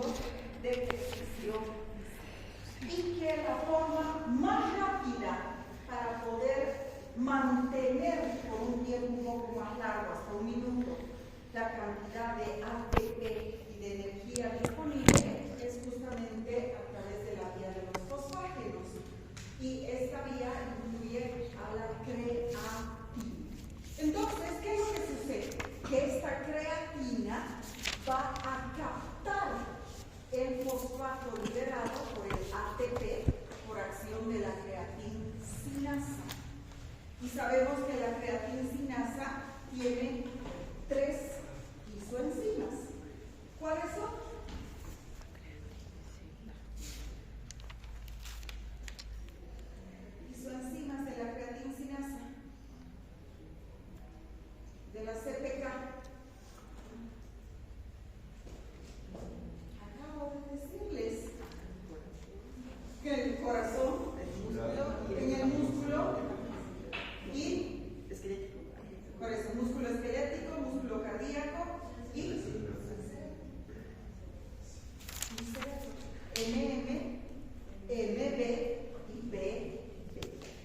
métodos de ejercicio y que la forma más rápida para poder mantener por un tiempo un poco más largo, hasta un minuto, la cantidad de ATP y de energía disponible es justamente a través de la vía de los fosfágenos. Y esta vía incluye a la creatina. Entonces, ¿qué es lo que sucede? Que esta creatina va a captar el fosfato liberado por el ATP por acción de la creatinsinasa. Y sabemos que la creatinsinasa tiene 3 isoenzimas. ¿Cuáles son? Isoenzimas de la creatinsinasa, de la CPK. Acabo de decirles que en el corazón, en el músculo y por eso, músculo esquelético, músculo cardíaco y MM, MB y BB.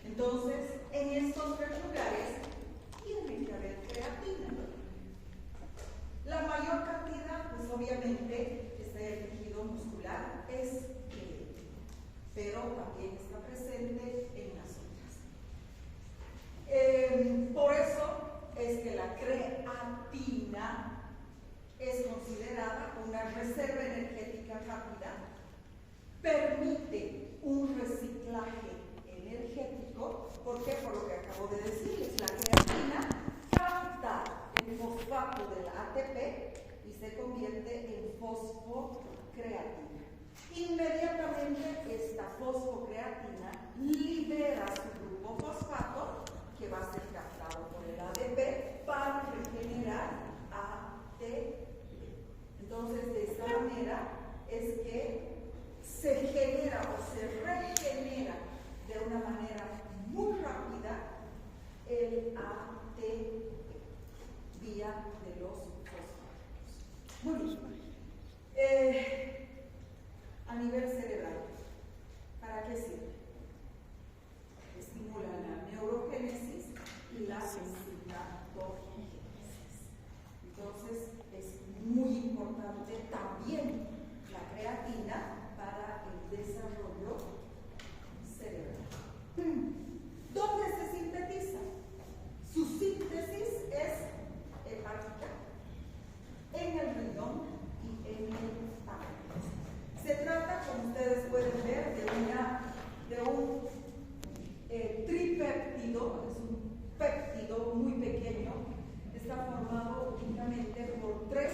Entonces, en estos 3 lugares tiene que haber creatina. La mayor cantidad, pues obviamente, está en el tejido muscular, es pero también está presente en las otras. Por eso es que la creatina es considerada una reserva energética rápida, permite un reciclaje energético. ¿Por qué? Por lo que acabo de decirles, la creatina capta el fosfato del ATP y se convierte en fosfocreatina. Inmediatamente esta fosfocreatina libera su grupo fosfato, que va a ser captado por el ADP para regenerar ATP. Entonces, de esta manera es que se genera o se regenera de una manera muy rápida el ATP vía de los fosfatos. Muy bien. A nivel cerebral, ¿para qué sirve? Estimula la neurogénesis y la citogénesis. Entonces, es muy importante también la creatina para el desarrollo cerebral. ¿Dónde se sintetiza? Su síntesis es hepática, en el riñón y en el páncreas. Se trata, como ustedes pueden ver, de un tripéptido, es un péptido muy pequeño, está formado únicamente por 3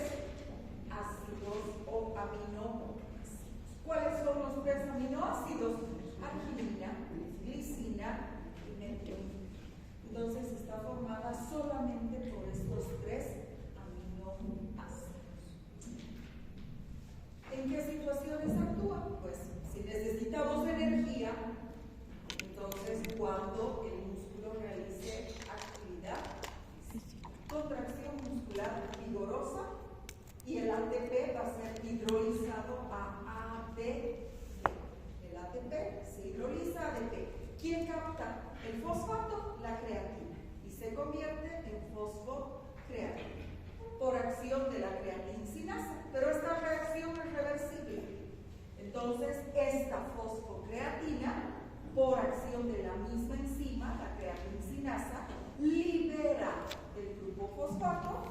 ácidos o aminoácidos. ¿Cuáles son los 3 aminoácidos? Arginina, glicina y metionina. Entonces está formada solamente por estos 3 aminoácidos. ¿En qué situaciones actúa? Pues si necesitamos energía, entonces cuando el músculo realice actividad, contracción muscular vigorosa, y el ATP va a ser hidrolizado a ADP. El ATP se hidroliza a ADP. ¿Quién capta el fosfato? La creatina. Y se convierte en fosfocreatina por acción de la creatinsinasa. Pero esta reacción es reversible. Entonces, esta fosfocreatina, por acción de la misma enzima, la creatinsinasa, libera el grupo fosfato,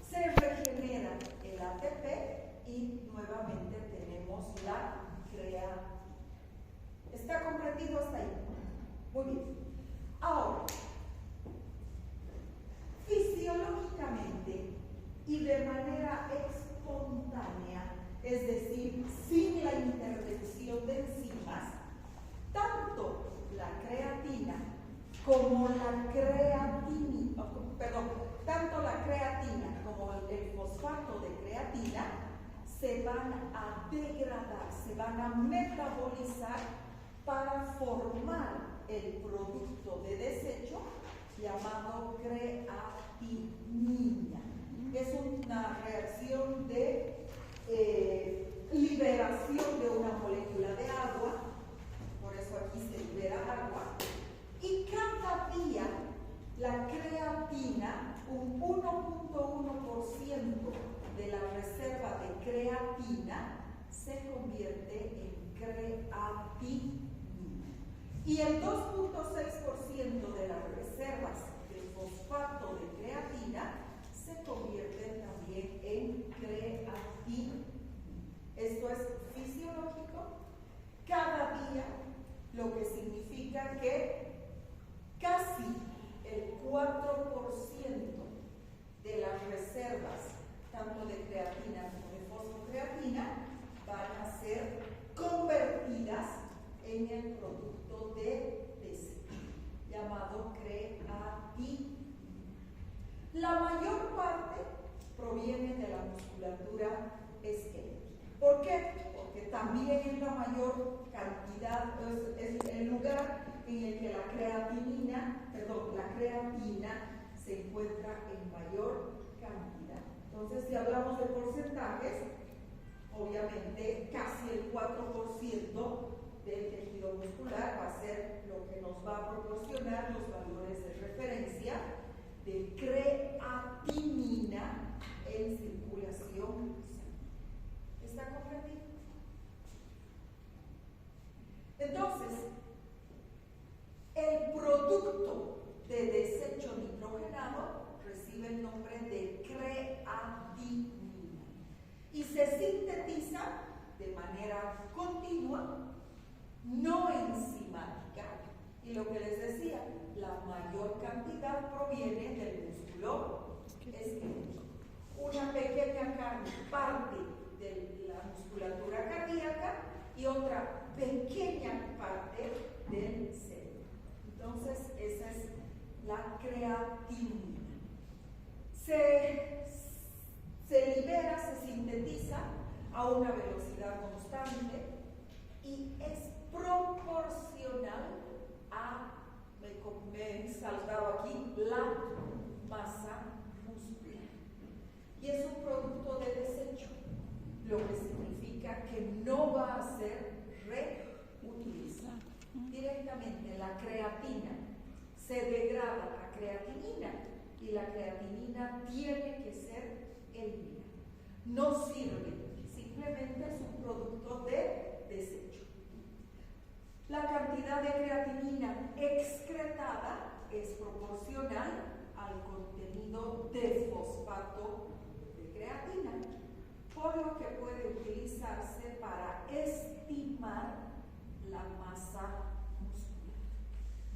se regenera el ATP y nuevamente tenemos la creatina. ¿Está comprendido hasta ahí? Muy bien. Ahora, fisiológicamente y de manera espontánea, es decir, sin la intervención de enzimas, tanto la creatina como tanto la creatina como el fosfato de creatina se van a degradar, se van a metabolizar para formar el producto de desecho llamado creatinina. Es una reacción de liberación de una molécula de agua, por eso aquí se libera agua, y cada día la creatina, un 1.1% de la reserva de creatina se convierte en creatinina. Y el 2.6% de las reservas de fosfato de creatina se convierten también en creatinina. Esto es fisiológico. Cada día, lo que significa que casi el 4% de las reservas, tanto de creatina como de fosfocreatina, van a ser convertidas en el producto de desecho, llamado creatinina. La mayor parte proviene de la musculatura esquelética. ¿Por qué? Porque también es la mayor cantidad, es el lugar en el que la creatina se encuentra en mayor cantidad. Entonces, si hablamos de porcentajes, obviamente casi el 4% del tejido muscular va a ser lo que nos va a proporcionar los valores de referencia de creatinina en circulación sanguínea. ¿Está comprendido? Entonces, el producto de desecho nitrogenado recibe el nombre de creatinina y se sintetiza de manera continua, no enzimática, y lo que les decía, la mayor cantidad proviene del músculo esquelético. Una pequeña parte de la musculatura cardíaca y otra pequeña parte del cerebro. Entonces, esa es la creatinina. Se libera, se sintetiza a una velocidad constante y es proporcional a, me he saltado aquí, la masa muscular. Y es un producto de desecho, lo que significa que no va a ser reutilizado. Directamente la creatina se degrada a creatinina y la creatinina tiene que ser eliminada. No sirve, simplemente es un producto de desecho. La cantidad de creatinina excretada es proporcional al contenido de fosfato de creatina, por lo que puede utilizarse para estimar la masa muscular.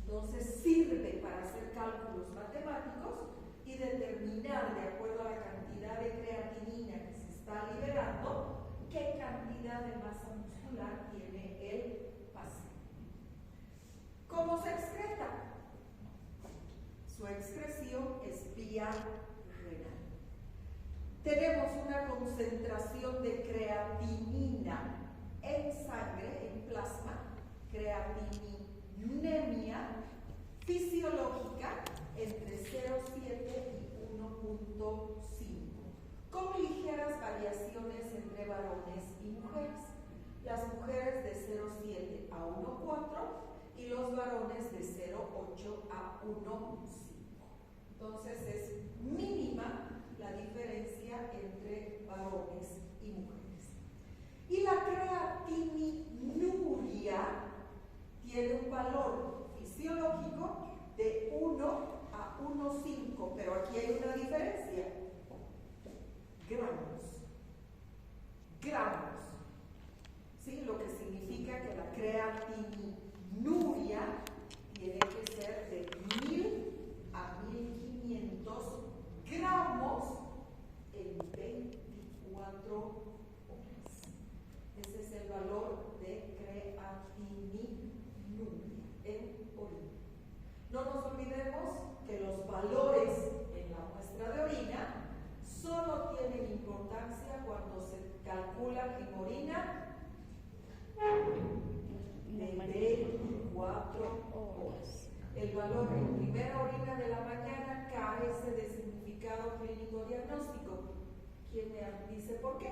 Entonces sirve para hacer cálculos matemáticos y determinar, de acuerdo a la cantidad de creatinina que se está liberando, qué cantidad de masa muscular tiene el paciente. ¿Cómo se excreta? Su excreción es vía renal. Tenemos una concentración de creatinina en sangre, en plasma, creatininemia fisiológica entre 0,7 y 1,5, con ligeras variaciones entre varones y mujeres. Las mujeres de 0,7 a 1,4 y los varones de 0,8 a 1,5. Entonces es mínima la diferencia entre varones y mujeres. Y la creatininuria tiene un valor fisiológico de 1 a 1,5, pero aquí hay una diferencia. Gramos. ¿Sí? Lo que significa que la creatininuria tiene que ser de 1000 a 1500 gramos en 24 horas. Ese es el valor de creatininuria en orina. No nos olvidemos que los valores en la muestra de orina solo tienen importancia cuando se calculan en orina de 24 horas. El valor en primera orina de la mañana carece de significado clínico diagnóstico. ¿Quién me dice por qué?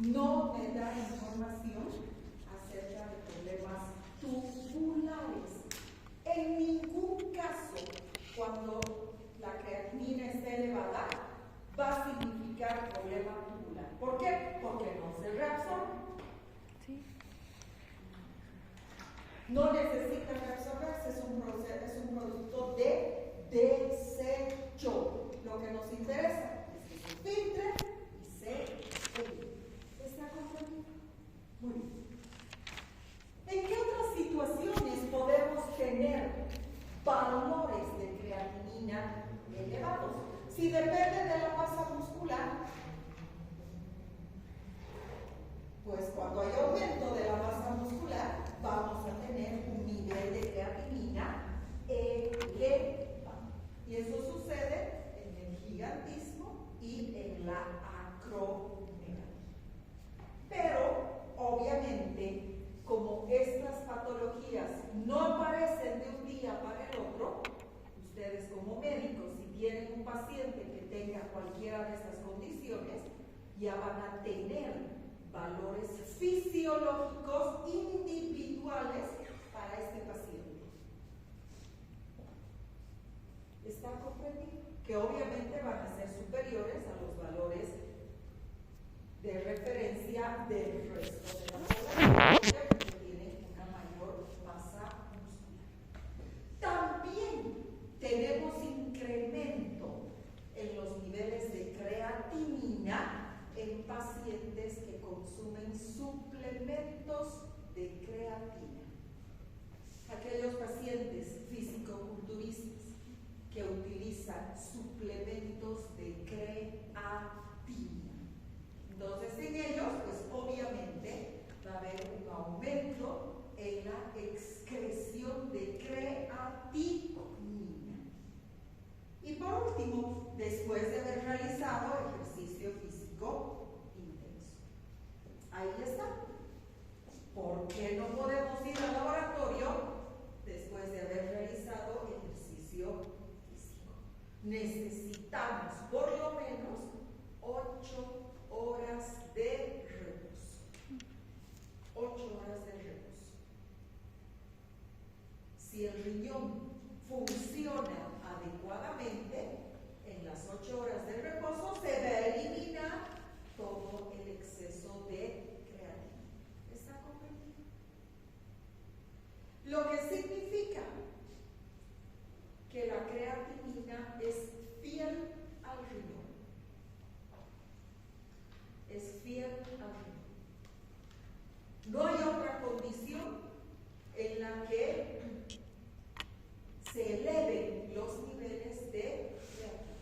no me da información acerca de problemas tubulares. En ningún caso, cuando la creatinina esté elevada, va a significar problema tubular. ¿Por qué? Porque no se reabsorbe. Sí. No necesita reabsorberse, es un producto de desecho. Lo que nos interesa es que se filtre y se elimine. ¿Está comprendido? Muy bien. ¿En qué otras situaciones podemos tener valores de creatinina elevados? Si depende de la masa muscular, pues cuando hay aumento de la masa muscular, vamos a tener un nivel de creatinina elevado. Y eso sucede en el gigantismo y en la acromegalia. Pero, obviamente, como estas patologías no aparecen de un día para el otro, ustedes como médicos, si tienen un paciente que tenga cualquiera de estas condiciones, ya van a tener valores fisiológicos individuales para este paciente. ¿Está comprendido? Que obviamente van a ser superiores a los valores de referencia del resto de la población que tiene una mayor masa muscular. También tenemos incremento en los niveles de creatinina en pacientes que consumen suplementos de creatina. Aquellos pacientes físico-culturistas que utilizan suplementos de creatina. Entonces, en ellos, pues obviamente va a haber un aumento en la excreción de creatinina. Y por último, después de haber realizado ejercicio físico intenso. Ahí está. ¿Por qué no podemos ir al laboratorio después de haber realizado ejercicio físico? Necesitamos por lo menos 8 horas de reposo. 8 horas de reposo. Si el riñón funciona adecuadamente, en las 8 horas de reposo se va a eliminar todo el exceso de creatina. ¿Está comprendido? Lo que significa que la creatinina es fiel al riñón. Es fiel al riñón. No hay otra condición en la que se eleven los niveles de creatina.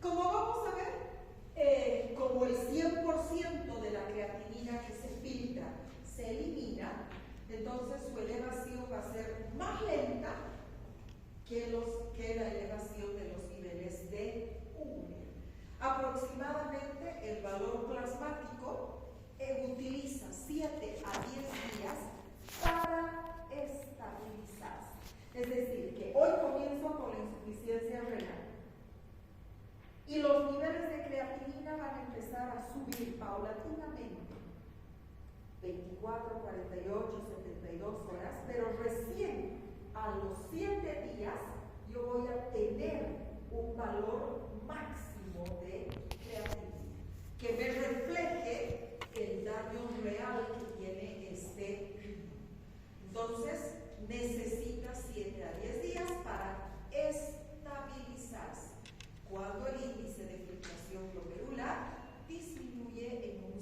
Como vamos a ver, como el 100% de la creatinina que se filtra se elimina, entonces su elevación va a ser más lenta que la elevación de los niveles de urea. Aproximadamente el valor plasmático utiliza 7 a 10 días para estabilizarse. Es decir, que hoy comienzo con la insuficiencia renal y los niveles de creatinina van a empezar a subir paulatinamente, 24, 48, 72 horas, pero recién a los 7 días yo voy a tener un valor máximo de creatinina que me refleje el daño real que tiene este riñón. Entonces, necesita 7 a 10 días para estabilizarse. Cuando el índice de filtración glomerular disminuye en un 50%.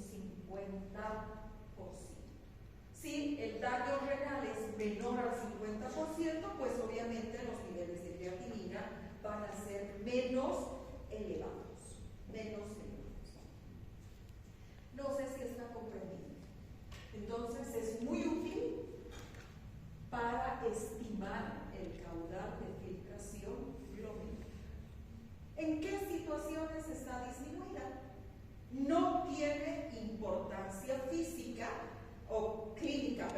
Si el daño renal es menor al 50%, pues obviamente los niveles de creatinina van a ser menos elevados. No sé si está comprendido. Entonces es muy útil para estimar el caudal de filtración glomerular. ¿En qué situaciones está disminuida? No tiene importancia física o clínica,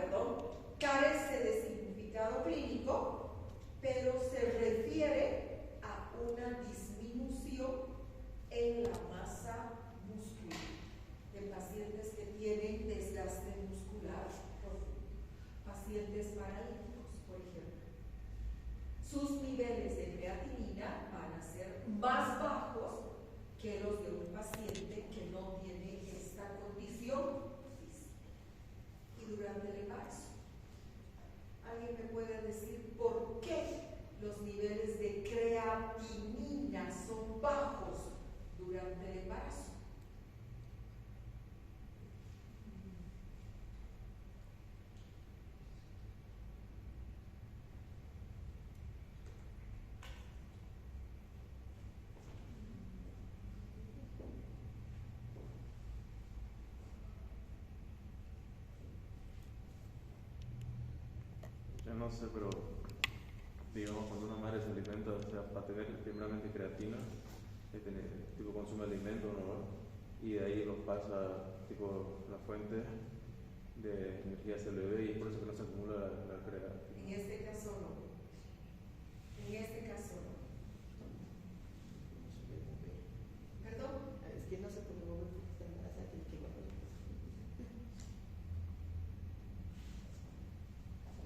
carece de significado clínico, pero se refiere a una disminución en la masa muscular. El pacientes paralíticos, por ejemplo. Sus niveles de creatinina van a ser más bajos que los de un paciente que no tiene esta condición física. Y durante el embarazo, ¿alguien me puede decir por qué los niveles de creatinina son bajos durante el embarazo? Yo no sé, pero digamos cuando una madre se alimenta, o sea, para tener primeramente creatina, tipo consume alimento, ¿no? Y de ahí lo pasa tipo la fuente de energía hacia el bebé y es por eso que no se acumula la creatina. En este caso no. En este caso no. ¿Perdón? Es que no se puede mover porque está embarazada, tiene que guardar.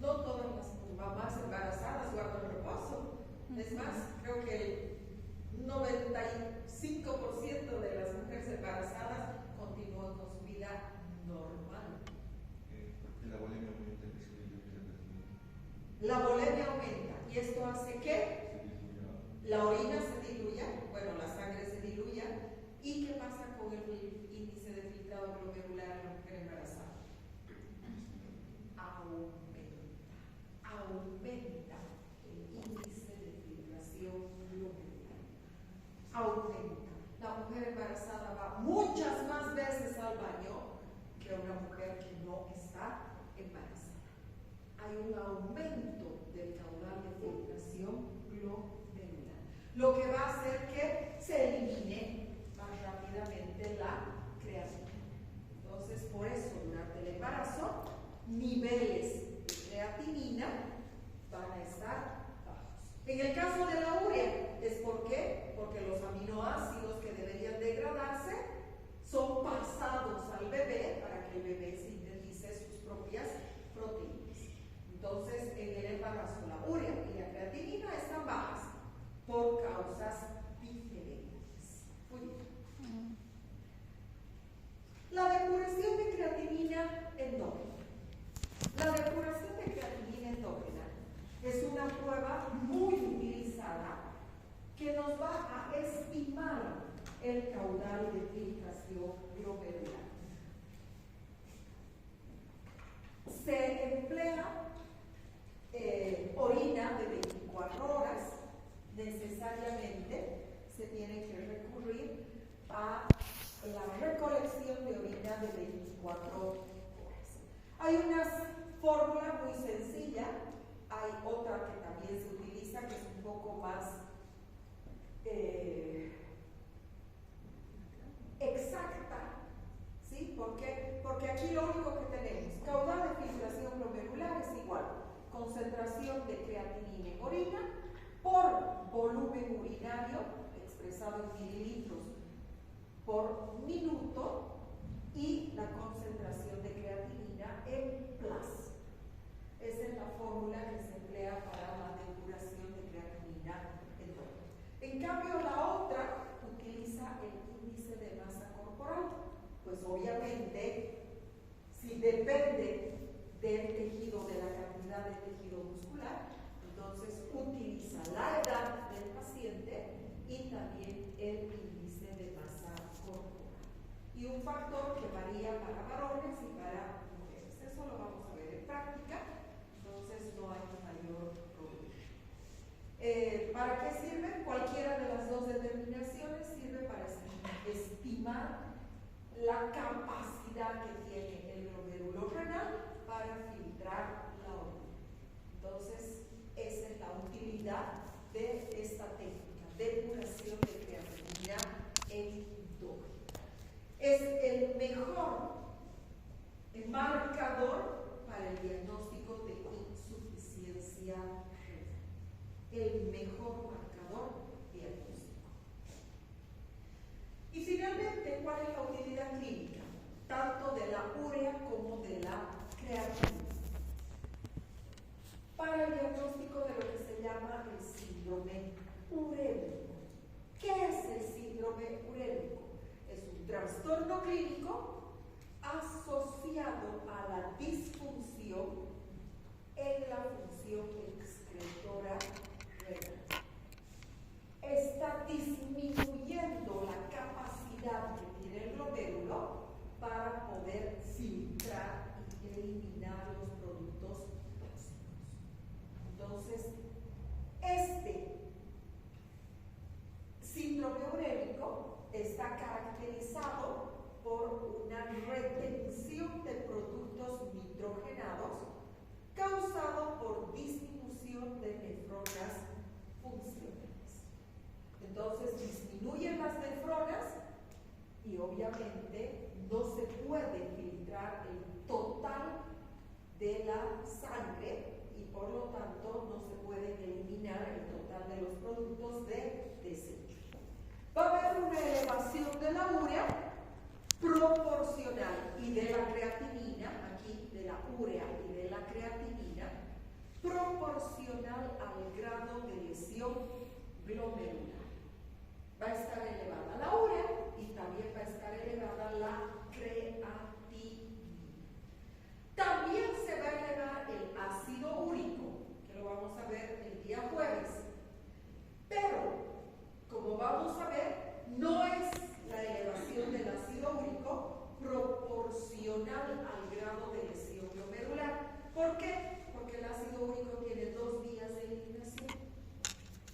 No todas las mamás embarazadas guardan reposo. Es más, creo que el 95% de las mujeres embarazadas continúan con su vida normal. Porque la bulimia aumenta el riesgo de creatina. La bulimia aumenta y esto hace que la orina se diluya, bueno, la sangre se diluya. ¿Y qué pasa con el índice de filtrado glomerular en la mujer embarazada? Aumenta el índice de filtración glomerular. Aumenta. La mujer embarazada va muchas más veces al baño que una mujer que no está embarazada. Hay un aumento del caudal de filtración glomerular, lo que va a hacer que se elimine más rápidamente la creatina. Entonces, por eso, durante el embarazo, niveles de creatinina van a estar bajos. En el caso de la urea, ¿es por qué? Porque los aminoácidos que deberían degradarse son pasados al bebé para que el bebé sintetice sus propias proteínas. Entonces, en el embarazo, la urea y la creatinina están bajas por causas diferentes. Muy bien. La depuración de creatinina endógena. La depuración de creatinina endógena es una prueba muy utilizada que nos va a estimar el caudal de filtración glomerular. Se emplea orina de 24 horas. Necesariamente se tiene que recurrir a la recolección de orina de 24 horas. Hay una fórmula muy sencilla, hay otra que también se utiliza que es un poco más exacta, ¿sí? ¿Por qué? Porque aquí lo único que tenemos, caudal de filtración glomerular es igual, concentración de creatinina en orina por volumen urinario expresado en mililitros por minuto y la concentración de creatinina en plas. Esa es la fórmula que se emplea para la depuración de creatinina endógena. En cambio, la otra utiliza el índice de masa corporal. Pues obviamente, si depende del tejido, de la cantidad de tejido muscular, entonces utiliza la edad del paciente y también el índice de masa corporal. Y un factor que varía para varones y para mujeres. Eso lo vamos a ver en práctica, entonces no hay mayor problema. ¿Para qué sirve? Cualquiera de las dos determinaciones sirve para estimar la capacidad que tiene el glomérulo renal para filtrar la orina. Entonces, esa es la utilidad de esta técnica, depuración de creatinina endógena. Es el mejor marcador para el diagnóstico de insuficiencia renal. El mejor marcador diagnóstico. Y finalmente, ¿cuál es la utilidad clínica? Tanto de la urea como de la creatinina. asociado a la disfunción en la función excretora renal. Está disminuyendo la capacidad que tiene el glomérulo para poder filtrar y eliminar los productos tóxicos. Entonces, este síndrome urémico está caracterizado por una retención de productos nitrogenados causado por disminución de nefronas funcionales. Entonces disminuyen las nefronas y obviamente no se puede filtrar el total de la sangre y por lo tanto no se puede eliminar el total de los productos de desecho. Va a haber una elevación de la urea proporcional y de la creatinina, aquí de la urea y de la creatinina, proporcional al grado de lesión glomerular. Va a estar elevada la urea y también va a estar elevada la creatinina. También se va a elevar el ácido úrico, que lo vamos a ver el día jueves. Pero, como vamos a ver, no es la elevación del ácido úrico proporcional al grado de lesión glomerular. ¿Por qué? Porque el ácido úrico tiene dos vías de eliminación: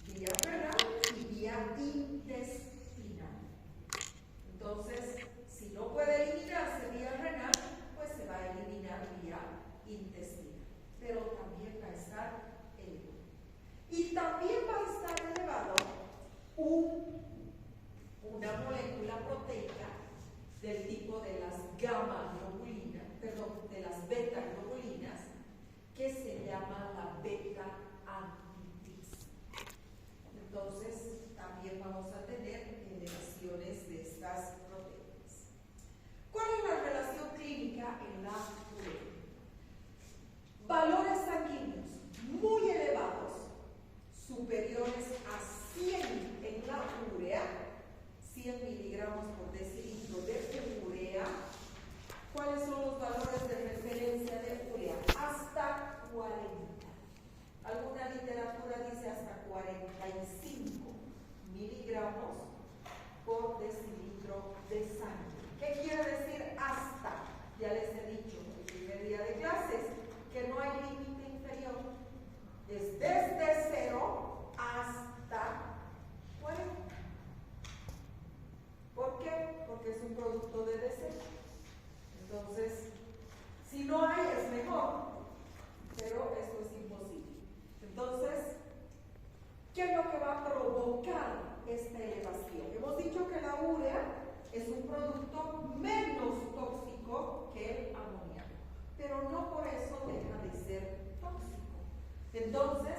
vía renal y vía intestinal. Entonces, si no puede eliminarse vía renal, pues se va a eliminar vía intestinal. Pero también va a estar elevado. Y también va a estar elevado una molécula proteica del tipo de las de las beta-globulinas, que se llama la beta-antitis. Entonces, también vamos a tener elevaciones de estas proteínas. ¿Cuál es la relación clínica en la urea? Valores sanguíneos muy elevados, superiores a 100 en la urea, 100 miligramos por decilitro de urea. ¿Cuáles son los valores de referencia de urea? Hasta 40. Alguna literatura dice hasta 45 miligramos por decilitro de sangre. ¿Qué quiere decir hasta? Ya les he dicho el primer día de clases que no hay límite inferior. Es desde 0 hasta 40. ¿Por qué? Porque es un producto de desecho. Entonces, si no hay, es mejor, pero eso es imposible. Entonces, ¿qué es lo que va a provocar esta elevación? Hemos dicho que la urea es un producto menos tóxico que el amoníaco, pero no por eso deja de ser tóxico. Entonces,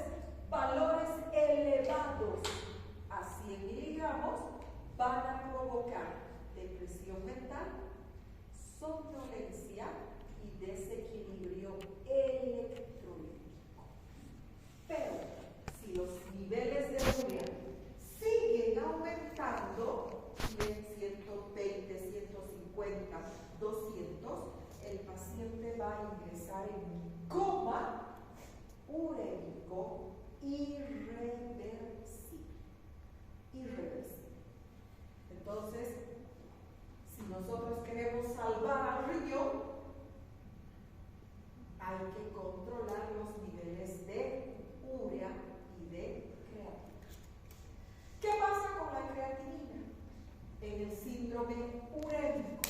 valores elevados a 100 miligramos van a provocar depresión mental, somnolencia y desequilibrio electrolítico. Pero si los niveles de urea siguen aumentando, 100, 120, 150, 200, el paciente va a ingresar en un coma urémico irreversible. Entonces, si nosotros queremos salvar al riñón, hay que controlar los niveles de urea y de creatinina. ¿Qué pasa con la creatinina? En el síndrome urémico.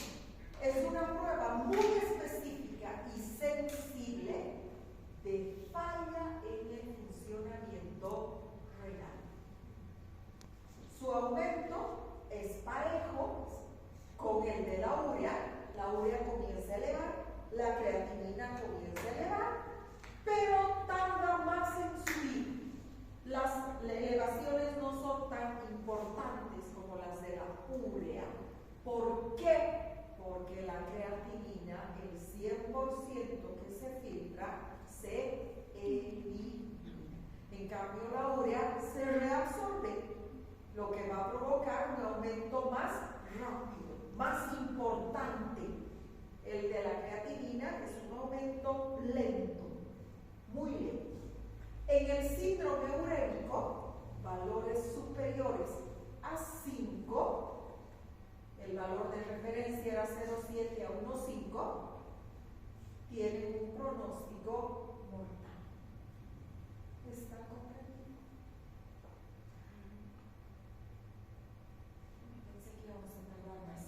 Es una prueba muy específica y sensible de falla en el funcionamiento renal. Su aumento es parejo con el de la urea comienza a elevar, la creatinina comienza a elevar, pero tarda más en subir. Las elevaciones no son tan importantes como las de la urea. ¿Por qué? Porque la creatinina, el 100% que se filtra, se elimina. En cambio, la urea se reabsorbe, lo que va a provocar un aumento más rápido, más importante El de la creatinina es un aumento lento, muy lento. En el síndrome urémico, valores superiores a 5, el valor de referencia era 0,7 a 1,5, tienen un pronóstico mortal. ¿Está comprendido? Pensé que íbamos a tardar más.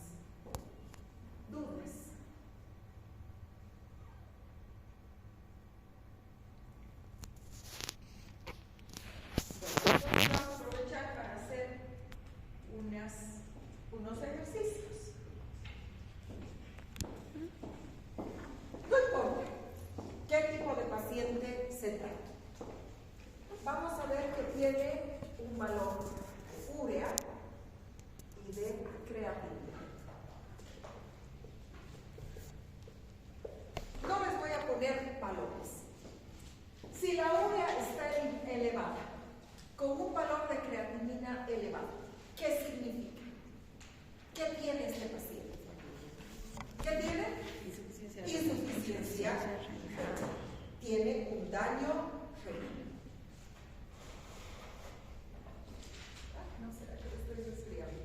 ¿Dudas? Bueno, entonces vamos a aprovechar para hacer unos ejercicios. No importa qué tipo de paciente se trata. Vamos a ver que tiene un valor de urea y de creatinina. No les voy a poner valores. Si la urea está elevada, con un valor de creatinina elevado, ¿qué significa? ¿Qué tiene este paciente? ¿Qué tiene? Insuficiencia renal. Tiene un daño renal. ¿No será que lo estoy resfriando?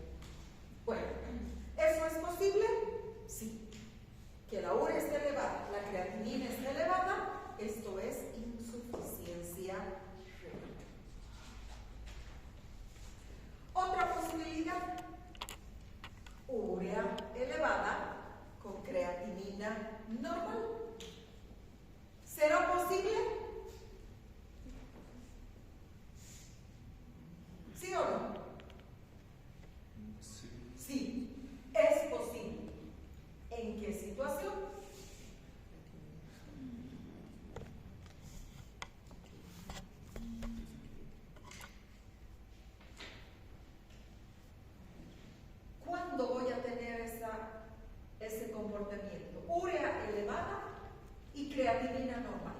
Bueno, ¿eso es posible? Sí. Que la urea esté elevada, la creatinina esté elevada, esto es insuficiencia renal. Otra posibilidad, urea elevada con creatinina normal. ¿Será posible? ¿Sí o no? Sí. Sí, es posible. ¿En qué situación? ¿Cuándo voy a tener ese comportamiento? Urea elevada y creatinina normal.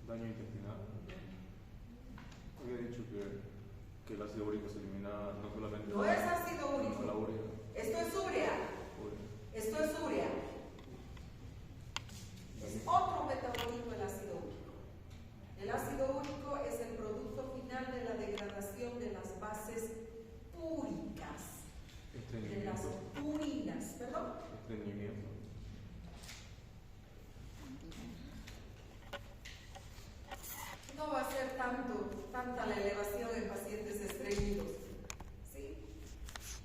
Daño intestinal. Había dicho que el ácido úrico se elimina no solamente... No es ácido úrico. No, la urea. Esto es urea. Urea. Esto es urea. Es otro metabolito del ácido úrico. El ácido úrico es el producto final de la degradación de las bases púricas, de las purinas, ¿perdón? Estreñimiento. No va a ser tanta la elevación en pacientes estreñidos. ¿Sí?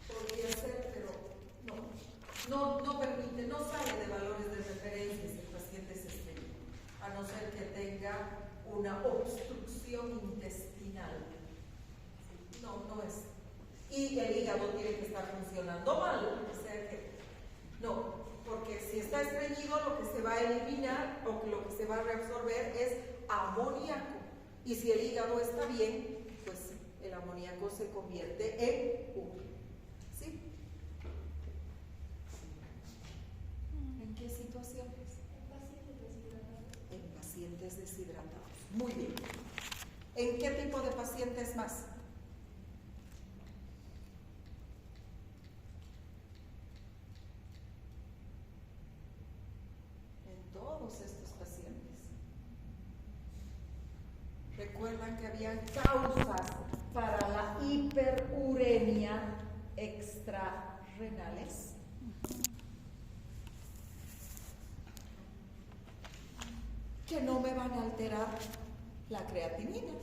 Podría ser, pero no permite, no sale de valores de referencia en pacientes estreñidos, a no ser que tenga una obstrucción intestinal. ¿Sí? No es. Y el hígado tiene que estar funcionando mal, o sea que no, porque si está estreñido lo que se va a eliminar o que lo que se va a reabsorber es amoníaco. Y si el hígado está bien, pues el amoníaco se convierte en urea. ¿Sí? ¿En qué situaciones? En pacientes deshidratados. Muy bien. ¿En qué tipo de pacientes más? En todos estos pacientes. Recuerdan que había causas para la hiperuremia extrarrenales. Que no me van a alterar la creatinina.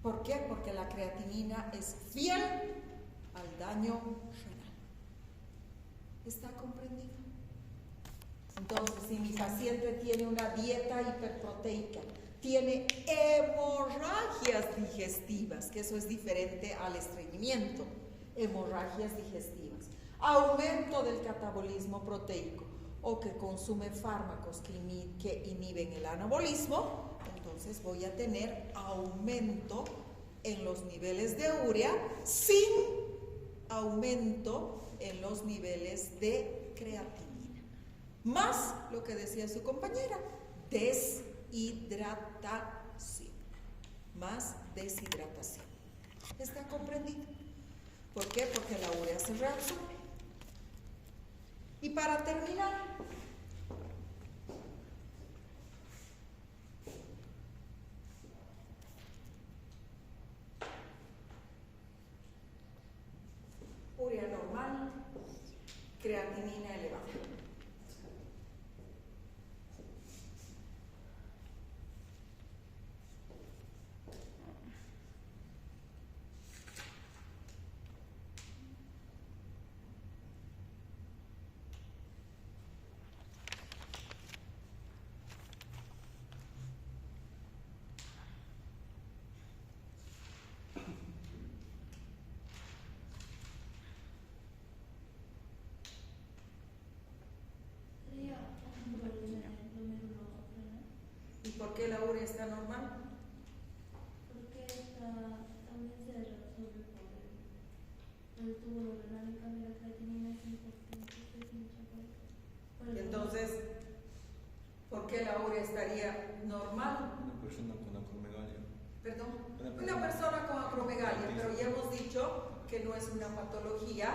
¿Por qué? Porque la creatinina es fiel al daño renal. ¿Está comprendido? Entonces, si mi paciente tiene una dieta hiperproteica, tiene hemorragias digestivas, que eso es diferente al estreñimiento, hemorragias digestivas, aumento del catabolismo proteico o que consume fármacos que inhiben el anabolismo, entonces voy a tener aumento en los niveles de urea sin aumento en los niveles de creatinina. Más lo que decía su compañera, deshidratación. Más deshidratación. ¿Está comprendido? ¿Por qué? Porque la urea se urea absorbe. Y para terminar, urea normal, creatinina elevada. ¿Y por qué la urea está normal? Porque también se resuelve por el túbulo renal, en cambio la creatinina es importante, es mucha cosa. Entonces, ¿por qué la urea estaría normal? Una persona con acromegalia. Perdón, Una una persona con acromegalia, pero ya hemos dicho que no es una patología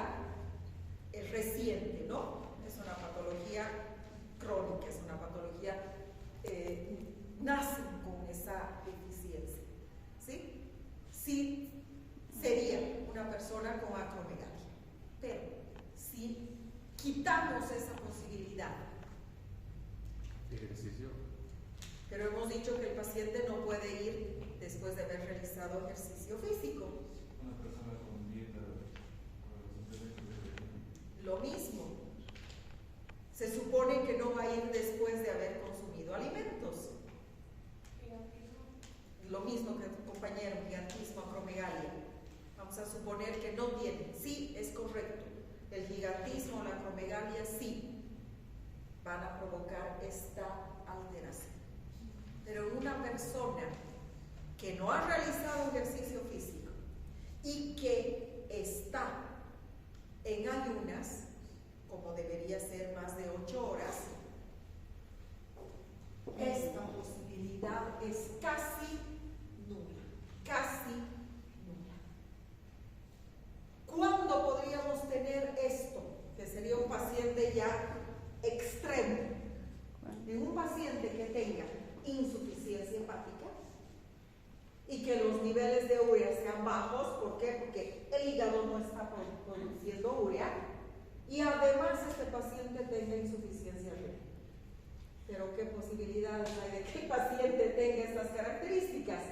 reciente, ¿no? Es una patología crónica, es una patología, nacen con esa deficiencia, ¿sí? Sí, sería una persona con acromegalia, pero si quitamos esa posibilidad, Ejercicio. pero hemos dicho que el paciente no puede ir después de haber realizado ejercicio físico. Una persona con dieta, Lo mismo. Se supone que no va a ir después de haber consumido alimentos. Lo mismo que tu compañero, gigantismo, acromegalia. Vamos a suponer que no tiene. Sí, es correcto. El gigantismo o la acromegalia sí van a provocar esta alteración. Pero en una persona que no ha realizado ejercicio físico y que está en ayunas, como debería ser más de 8 horas, esta posibilidad es casi nula, casi nula. ¿Cuándo podríamos tener esto? Que sería un paciente ya extremo. En un paciente que tenga insuficiencia hepática y que los niveles de urea sean bajos. ¿Por qué? Porque el hígado no está produciendo urea y además este paciente tenga insuficiencia renal. Pero ¿qué posibilidades hay de que el paciente tenga estas características?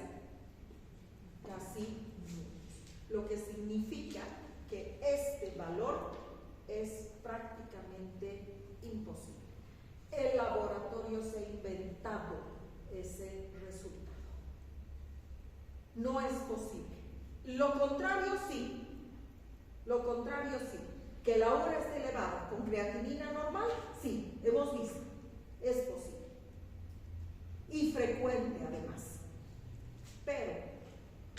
Casi nulas. Lo que significa que este valor es prácticamente imposible. El laboratorio se ha inventado ese resultado. No es posible. Lo contrario sí. Lo contrario sí. Que la urea esté elevada con creatinina normal, sí, hemos visto. Es posible. Y frecuente además. Pero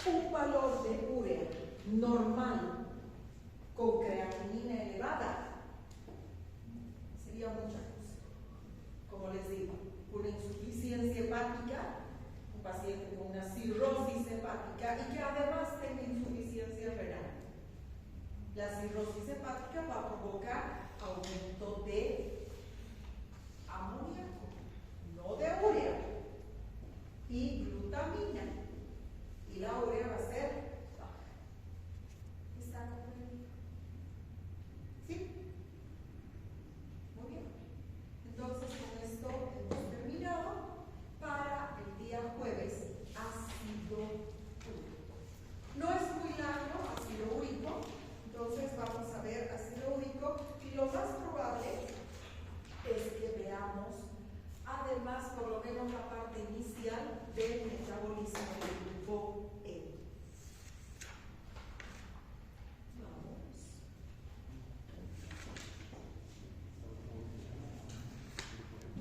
un valor de urea normal con creatinina elevada sería mucha cosa. Como les digo, una insuficiencia hepática, un paciente con una cirrosis hepática y que además tenga insuficiencia renal. La cirrosis hepática va a provocar aumento de amoníaco, no de urea, y glutamina, y la urea va a ser baja. ¿Está comprendido? ¿Sí? Muy bien. Entonces con esto hemos terminado. Para el día jueves, ácido úrico. No es muy largo, ácido úrico. Entonces vamos a ver ácido úrico y lo más probable es que veamos además por lo menos la